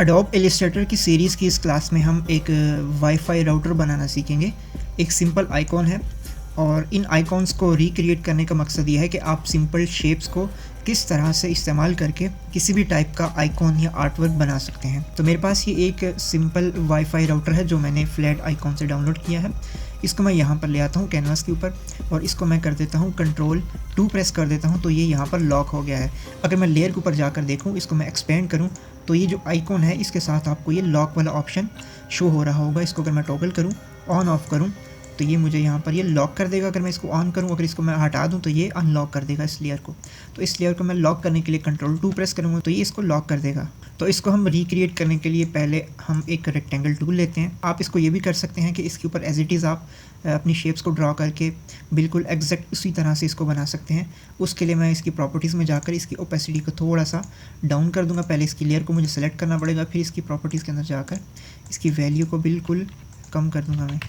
Adobe Illustrator की series की इस क्लास में हम एक वाईफाई राउटर बनाना सीखेंगे। एक सिंपल आइकॉन है और इन आइकॉन्स को रिक्रिएट करने का मकसद ये है कि आप सिंपल शेप्स को किस तरह से इस्तेमाल करके किसी भी टाइप का आइकॉन या आर्टवर्क बना सकते हैं। तो मेरे पास ये एक सिंपल वाईफाई राउटर है जो मैंने फ्लैट आइकॉन से डाउनलोड किया है। इसको मैं यहाँ पर ले आता हूँ कैनवास के ऊपर और इसको मैं कर देता हूँ Ctrl+2 प्रेस कर देता हूँ तो ये यहाँ पर लॉक हो गया है। अगर मैं लेयर के ऊपर जाकर देखूँ, इसको मैं एक्सपेंड करूँ तो ये जो आइकॉन है इसके साथ आपको ये लॉक वाला ऑप्शन शो हो रहा होगा। इसको अगर मैं टॉगल करूँ, ऑन ऑफ करूँ तो ये मुझे यहाँ पर ये लॉक कर देगा। अगर मैं इसको ऑन करूँ, अगर इसको मैं हटा दूँ तो ये अनलॉक कर देगा इस लेयर को। तो इस लेयर को मैं लॉक करने के लिए Ctrl+2 प्रेस करूँगा तो ये इसको लॉक कर देगा। तो इसको हम रिक्रिएट करने के लिए पहले हम एक रेक्टेंगल टूल लेते हैं। आप इसको ये भी कर सकते हैं कि इसके ऊपर एज इट इज़ आप अपनी शेप्स को ड्रॉ करके बिल्कुल एग्जैक्ट उसी तरह से इसको बना सकते हैं। उसके लिए मैं इसकी प्रॉपर्टीज़ में जाकर इसकी ओपेसिटी को थोड़ा सा डाउन कर दूंगा। पहले इसकी लेयर को मुझे सेलेक्ट करना पड़ेगा, फिर इसकी प्रॉपर्टीज़ के अंदर जाकर इसकी वैल्यू को बिल्कुल कम कर दूंगा मैं।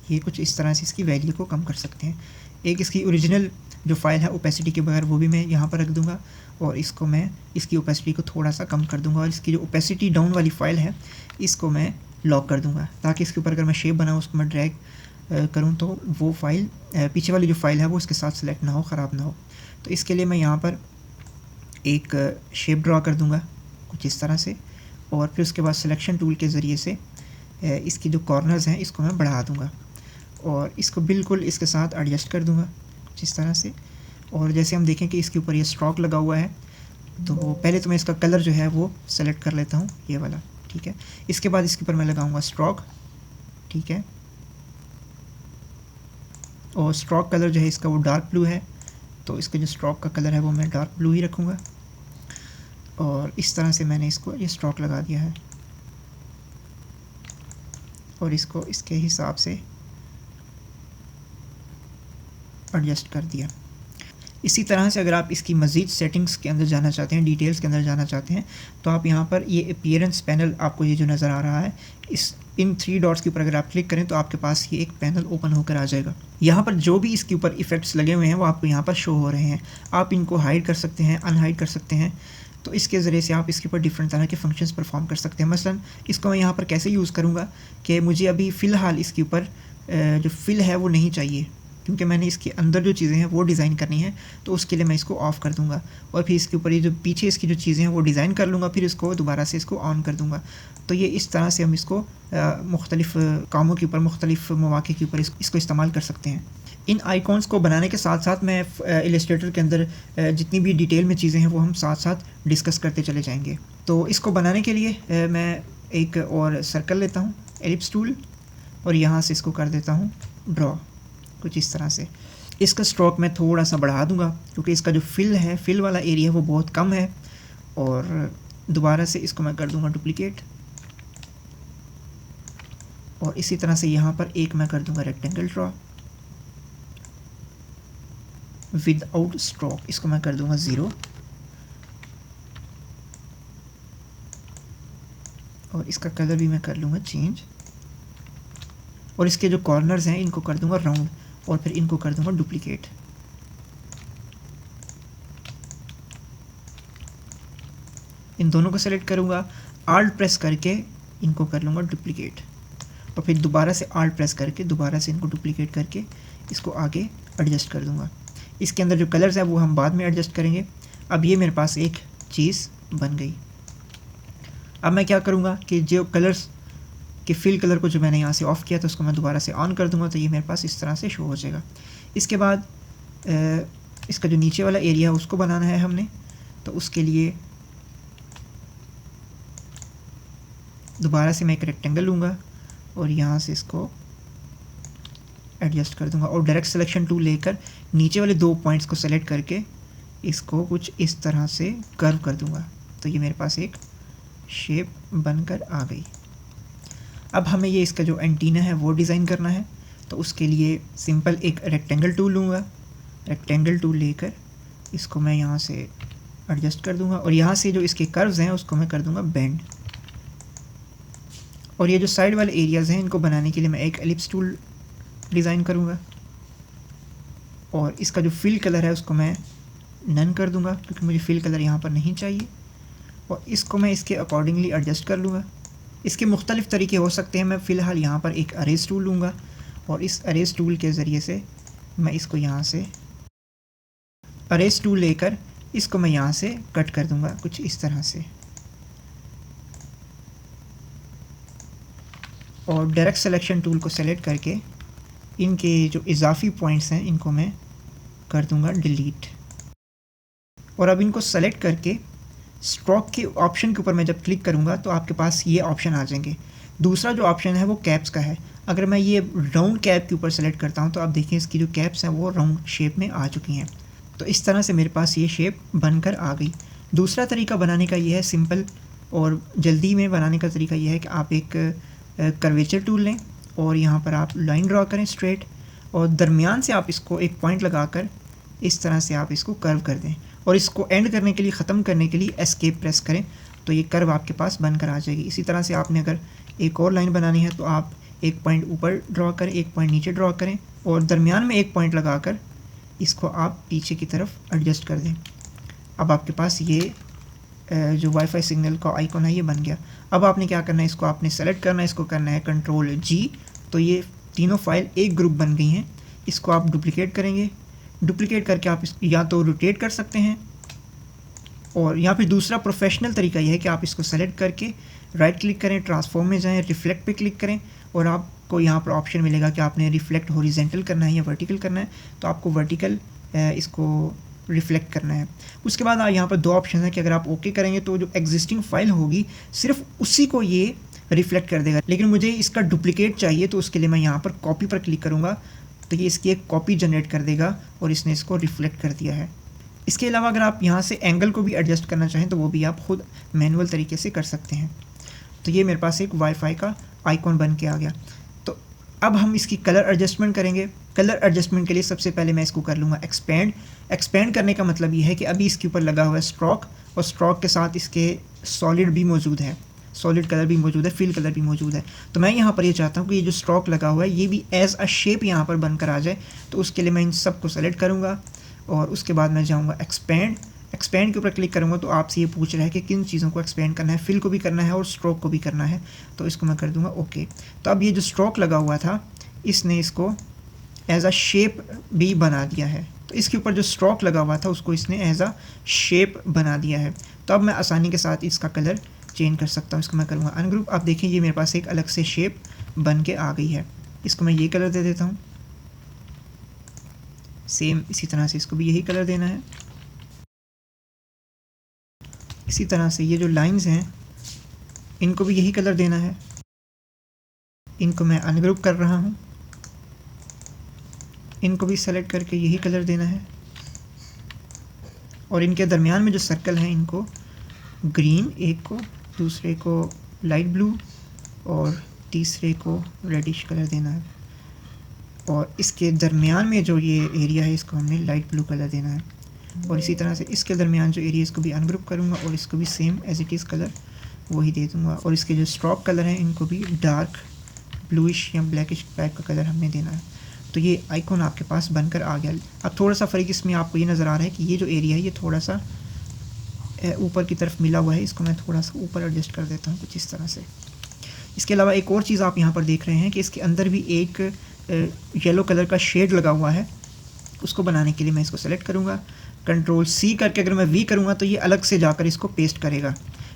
ये कुछ इस तरह से इसकी वैल्यू को कम कर सकते हैं। एक इसकी ओरिजिनल जो फाइल है ओपेसिटी के बगैर वो भी मैं यहाँ पर रख दूँगा और इसको मैं इसकी ओपेसिटी को थोड़ा सा कम कर दूँगा और इसकी जो ओपेसिटी डाउन वाली फ़ाइल है इसको मैं लॉक कर दूँगा ताकि इसके ऊपर अगर मैं शेप बनाऊँ उसको मैं ड्रैग करूँ तो वो फाइल पीछे वाली जो फाइल है वो इसके साथ सेलेक्ट ना हो, ख़राब ना हो। तो इसके लिए मैं यहाँ पर एक शेप ड्रा कर दूँगा कुछ इस तरह से और फिर उसके बाद सिलेक्शन टूल के ज़रिए से इसकी जो कॉर्नर्स हैं इसको मैं बढ़ा दूँगा और इसको बिल्कुल इसके साथ एडजस्ट कर दूँगा कुछ इस तरह से। और जैसे हम देखें कि इसके ऊपर ये स्ट्रोक लगा हुआ है तो पहले तो मैं इसका कलर जो है वो सेलेक्ट कर लेता हूँ, ये वाला, ठीक है। इसके बाद इसके ऊपर मैं लगाऊंगा स्ट्रोक, ठीक है। और स्ट्रोक कलर जो है इसका वो डार्क ब्लू है तो इसका जो स्ट्रोक का कलर है वो मैं डार्क ब्लू ही रखूँगा। और इस तरह से मैंने इसको ये स्ट्रोक लगा दिया है और इसको इसके हिसाब से एडजस्ट कर दिया। इसी तरह से अगर आप इसकी मज़ीद सेटिंग्स के अंदर जाना चाहते हैं, डिटेल्स के अंदर जाना चाहते हैं तो आप यहाँ पर ये अपीयरेंस पैनल आपको ये जो नज़र आ रहा है इन 3 डॉट्स के ऊपर अगर आप क्लिक करें तो आपके पास ये एक पैनल ओपन होकर आ जाएगा। यहाँ पर जो भी इसके ऊपर इफ़ेक्ट्स लगे हुए हैं वो आपको यहाँ पर शो हो रहे हैं। आप इनको हाइड कर सकते हैं, अनहाइड कर सकते हैं। तो इसके ज़रिए से आप इसके ऊपर डिफरेंट तरह के फंक्शंस परफॉर्म कर सकते हैं। मसलन इसको मैं यहाँ पर कैसे यूज़ करूँगा कि मुझे अभी फ़िलहाल इसके ऊपर जो फिल है वो नहीं चाहिए क्योंकि मैंने इसके अंदर जो चीज़ें हैं वो डिज़ाइन करनी है। तो उसके लिए मैं इसको ऑफ़ कर दूंगा और फिर इसके ऊपर ये जो पीछे इसकी जो चीज़ें हैं वो डिज़ाइन कर लूँगा, फिर इसको दोबारा से इसको ऑन कर दूंगा। तो ये इस तरह से हम इसको मुख्तलिफ़ कामों के ऊपर, मुख्तलिफ़ मौक़े के ऊपर इसको इस्तेमाल कर सकते हैं। इन आइकॉन्स को बनाने के साथ साथ मैं इलस्ट्रेटर के अंदर जितनी भी डिटेल में चीज़ें हैं वो हम साथ साथ डिस्कस करते चले जाएंगे। तो इसको बनाने के लिए मैं एक और सर्कल लेता हूँ, एलिप्स टूल, और यहाँ से इसको कर देता हूँ ड्रॉ कुछ इस तरह से। इसका स्ट्रोक मैं थोड़ा सा बढ़ा दूंगा क्योंकि इसका जो फिल वाला एरिया वो बहुत कम है। और दोबारा से इसको मैं कर दूंगा डुप्लीकेट और इसी तरह से यहाँ पर एक मैं कर दूंगा रेक्टेंगल ड्रॉ विदाउट स्ट्रोक, इसको मैं कर दूंगा 0 और इसका कलर भी मैं कर लूँगा चेंज और इसके जो कॉर्नर्स हैं इनको कर दूंगा राउंड और फिर इनको कर दूंगा डुप्लीकेट। इन दोनों को सेलेक्ट करूंगा, आल्ट प्रेस करके इनको कर लूँगा डुप्लीकेट और फिर दोबारा से आल्ट प्रेस करके दोबारा से इनको डुप्लीकेट करके इसको आगे एडजस्ट कर दूंगा। इसके अंदर जो कलर्स है वो हम बाद में एडजस्ट करेंगे। अब ये मेरे पास एक चीज़ बन गई। अब मैं क्या करूँगा कि जो कलर्स कि फिल कलर को जो मैंने यहाँ से ऑफ़ किया तो उसको मैं दोबारा से ऑन कर दूंगा तो ये मेरे पास इस तरह से शो हो जाएगा। इसके बाद इसका जो नीचे वाला एरिया है उसको बनाना है हमने, तो उसके लिए दोबारा से मैं एक रेक्टेंगल लूँगा और यहाँ से इसको एडजस्ट कर दूँगा और डायरेक्ट सिलेक्शन टूल लेकर नीचे वाले 2 पॉइंट्स को सेलेक्ट करके इसको कुछ इस तरह से कर्व कर दूँगा तो ये मेरे पास एक शेप बनकर आ गई। अब हमें ये इसका जो एंटीना है वो डिज़ाइन करना है तो उसके लिए सिंपल एक रेक्टेंगल टूल लूँगा। रेक्टेंगल टूल लेकर इसको मैं यहाँ से एडजस्ट कर दूँगा और यहाँ से जो इसके कर्व्स हैं उसको मैं कर दूँगा बेंड। और ये जो साइड वाले एरियाज़ हैं इनको बनाने के लिए मैं एक एलिप्स टूल डिज़ाइन करूँगा और इसका जो फिल कलर है उसको मैं नन कर दूँगा क्योंकि मुझे फिल कलर यहाँ पर नहीं चाहिए। और इसको मैं इसके अकॉर्डिंगली एडजस्ट कर लूँगा। इसके मुख्तलिफ़ तरीके हो सकते हैं। मैं फ़िलहाल यहाँ पर एक अरेज टूल लूँगा और इस अरेज टूल के ज़रिए से मैं इसको यहाँ से अरेज टूल लेकर इसको मैं यहाँ से कट कर दूँगा कुछ इस तरह से, और डायरेक्ट सिलेक्शन टूल को सेलेक्ट करके इनके जो इजाफी पॉइंट्स हैं इनको मैं कर दूँगा डिलीट। और अब इनको सेलेक्ट करके स्ट्रोक के ऑप्शन के ऊपर मैं जब क्लिक करूँगा तो आपके पास ये ऑप्शन आ जाएंगे। दूसरा जो ऑप्शन है वो कैप्स का है। अगर मैं ये राउंड कैप के ऊपर सेलेक्ट करता हूँ तो आप देखिए इसकी जो कैप्स हैं वो राउंड शेप में आ चुकी हैं। तो इस तरह से मेरे पास ये शेप बनकर आ गई। दूसरा तरीका बनाने का ये है, सिंपल और जल्दी में बनाने का तरीका ये है कि आप एक कर्वेचर टूल लें और यहाँ पर आप लाइन ड्रॉ करें स्ट्रेट, और दरमियान से आप इसको एक पॉइंट लगाकर इस तरह से आप इसको कर्व कर दें, और इसको एंड करने के लिए, ख़त्म करने के लिए एस्केप प्रेस करें तो ये कर्व आपके पास बनकर आ जाएगी। इसी तरह से आपने अगर एक और लाइन बनानी है तो आप एक पॉइंट ऊपर ड्रॉ करें, एक पॉइंट नीचे ड्रॉ करें और दरमियान में एक पॉइंट लगाकर इसको आप पीछे की तरफ एडजस्ट कर दें। अब आपके पास ये जो वाईफाई सिग्नल का आइकॉन है ये बन गया। अब आपने क्या करना है, इसको आपने सेलेक्ट करना है, इसको करना है कंट्रोल जी, तो ये तीनों फाइल एक ग्रुप बन गई हैं। इसको आप डुप्लिकेट करेंगे, डुप्लिकेट करके आप या तो रोटेट कर सकते हैं, और यहाँ पे दूसरा प्रोफेशनल तरीका यह है कि आप इसको सेलेक्ट करके राइट क्लिक करें, ट्रांसफॉर्म में जाएं, रिफ्लेक्ट पे क्लिक करें और आपको यहाँ पर ऑप्शन मिलेगा कि आपने रिफ्लेक्ट हॉरिजेंटल करना है या वर्टिकल करना है, तो आपको वर्टिकल इसको रिफ्लेक्ट करना है। उसके बाद यहाँ पर दो ऑप्शन है कि अगर आप ओके करेंगे तो जो एग्जिस्टिंग फाइल होगी सिर्फ उसी को ये रिफ्लेक्ट कर देगा, लेकिन मुझे इसका डुप्लिकेट चाहिए तो उसके लिए मैं यहाँ पर कॉपी पर क्लिक करूँगा तो ये इसकी एक कॉपी जनरेट कर देगा और इसने इसको रिफ्लेक्ट कर दिया है। इसके अलावा अगर आप यहाँ से एंगल को भी एडजस्ट करना चाहें तो वो भी आप खुद मैनुअल तरीके से कर सकते हैं। तो ये मेरे पास एक वाईफाई का आइकॉन बन के आ गया। तो अब हम इसकी कलर एडजस्टमेंट करेंगे। कलर एडजस्टमेंट के लिए सबसे पहले मैं इसको कर लूँगा एक्सपेंड। एक्सपेंड करने का मतलब ये है कि अभी इसके ऊपर लगा हुआ है स्ट्रोक, और स्ट्रोक के साथ इसके सॉलिड भी मौजूद है, सॉलिड कलर भी मौजूद है, फिल कलर भी मौजूद है। तो मैं यहाँ पर ये चाहता हूँ कि ये जो स्ट्रोक लगा हुआ है ये भी एज अ शेप यहाँ पर बनकर आ जाए। तो उसके लिए मैं इन सब को सेलेक्ट करूँगा और उसके बाद मैं जाऊँगा एक्सपेंड। एक्सपेंड के ऊपर क्लिक करूँगा तो आपसे ये पूछ रहा है कि किन चीज़ों को एक्सपेंड करना है, फिल को भी करना है और स्ट्रोक को भी करना है। तो इसको मैं कर दूँगा ओके। तो अब ये जो स्ट्रोक लगा हुआ था इसने इसको एज अ शेप भी बना दिया है। तो इसके ऊपर जो स्ट्रोक लगा हुआ था उसको इसने एज अ शेप बना दिया है। तो अब मैं आसानी के साथ इसका कलर चेंज कर सकता हूँ। इसको मैं करूँगा अनग्रुप। आप देखें ये मेरे पास एक अलग से शेप बन के आ गई है। इसको मैं ये कलर दे देता हूँ, सेम इसी तरह से इसको भी यही कलर देना है। इसी तरह से ये जो लाइंस हैं इनको भी यही कलर देना है। इनको मैं अनग्रुप कर रहा हूँ, इनको भी सेलेक्ट करके यही कलर देना है, और इनके दरमियान में जो सर्कल हैं इनको ग्रीन, एक को, दूसरे को लाइट ब्लू और तीसरे को रेडिश कलर देना है, और इसके दरमियान में जो ये एरिया है इसको हमने लाइट ब्लू कलर देना है। और इसी तरह से इसके दरमियान जो एरिया इसको भी अनग्रुप करूँगा और इसको भी same as it is colour वही दे दूँगा। और इसके जो स्ट्रोक कलर हैं इनको भी डार्क ब्लूइश या ब्लैकिश टाइप का कलर हमने देना है। तो ये आइकॉन आपके पास बनकर आ गया। अब थोड़ा सा फ़र्क इसमें आपको ये नज़र आ रहा है कि ये जो एरिया है ये थोड़ा सा ऊपर की तरफ मिला हुआ है। इसको मैं थोड़ा सा ऊपर एडजस्ट कर देता हूँ कुछ इस तरह से। इसके अलावा एक और चीज़ आप यहाँ पर देख रहे हैं कि इसके अंदर भी एक येलो कलर का शेड लगा हुआ है। उसको बनाने के लिए मैं इसको सेलेक्ट करूँगा, कंट्रोल सी करके अगर मैं वी करूँगा तो ये अलग से जाकर इसको पेस्ट करेगा,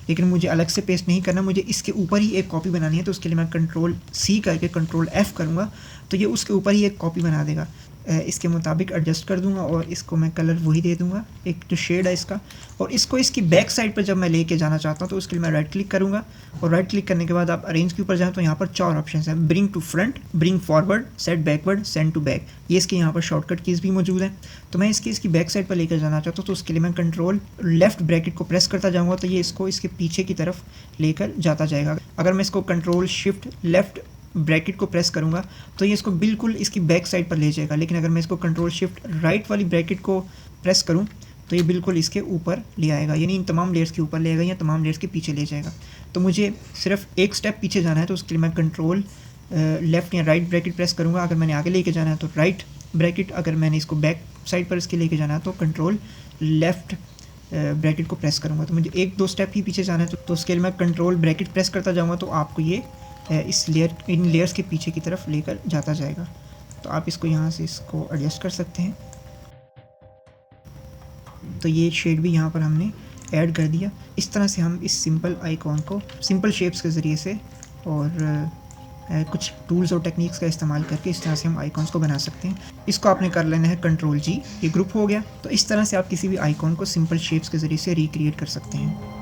लेकिन मुझे अलग से पेस्ट नहीं करना, मुझे इसके ऊपर ही एक कॉपी बनानी है। तो उसके लिए मैं कंट्रोल सी करके कंट्रोल एफ़ करूँगा तो ये उसके ऊपर ही एक कॉपी बना देगा। इसके मुताबिक एडजस्ट कर दूंगा और इसको मैं कलर वही दे दूंगा, एक जो शेड है इसका। और इसको इसकी बैक साइड पर जब मैं लेके जाना चाहता हूँ तो उसके लिए मैं राइट क्लिक करूँगा, और राइट क्लिक करने के बाद आप अरेंज के ऊपर जाएँ तो यहाँ पर 4 ऑप्शन हैं, bring to front, bring forward, set backward, send to back. ये इसके यहाँ पर शॉर्टकट कीज़ भी मौजूद हैं। तो मैं इसकी बैक साइड पर लेकर जाना चाहता हूँ तो उसके लिए मैं कंट्रोल लेफ्ट ब्रैकेट को प्रेस करता जाऊँगा तो ये इसको इसके पीछे की तरफ लेकर जाता जाएगा। अगर मैं इसको कंट्रोल शिफ्ट लेफ्ट ब्रैकेट को प्रेस करूँगा तो ये इसको बिल्कुल इसकी बैक साइड पर ले जाएगा, लेकिन अगर मैं इसको कंट्रोल शिफ्ट राइट वाली ब्रैकेट को प्रेस करूँ तो ये बिल्कुल इसके ऊपर ले आएगा, यानी इन तमाम लेयर्स के ऊपर ले आएगा या तमाम लेयर्स के पीछे ले जाएगा। तो मुझे सिर्फ एक स्टेप पीछे जाना है तो उसके लिए मैं कंट्रोल लेफ़्ट या राइट ब्रैकेट प्रेस करूँगा। अगर मैंने आगे लेके जाना है तो राइट ब्रैकेट, अगर मैंने इसको बैक साइड पर इसके लेके जाना है तो कंट्रोल लेफ़्ट ब्रैकेट को प्रेस करूँगा तो मुझे 1-2 स्टेप ही पीछे जाना है, तो उसके लिए मैं कंट्रोल ब्रैकेट प्रेस करता जाऊँगा तो आपको ये इस इन लेयर्स के पीछे की तरफ लेकर जाता जाएगा। तो आप इसको यहाँ से इसको एडजस्ट कर सकते हैं। तो ये शेड भी यहाँ पर हमने ऐड कर दिया। इस तरह से हम इस सिंपल आइकॉन को सिंपल शेप्स के ज़रिए से और कुछ टूल्स और टेक्निक्स का इस्तेमाल करके इस तरह से हम आइकॉन्स को बना सकते हैं। इसको आपने कर लेना है Ctrl G, ये ग्रुप हो गया। तो इस तरह से आप किसी भी आइकॉन को सिंपल शेप्स के ज़रिए से रिक्रिएट कर सकते हैं।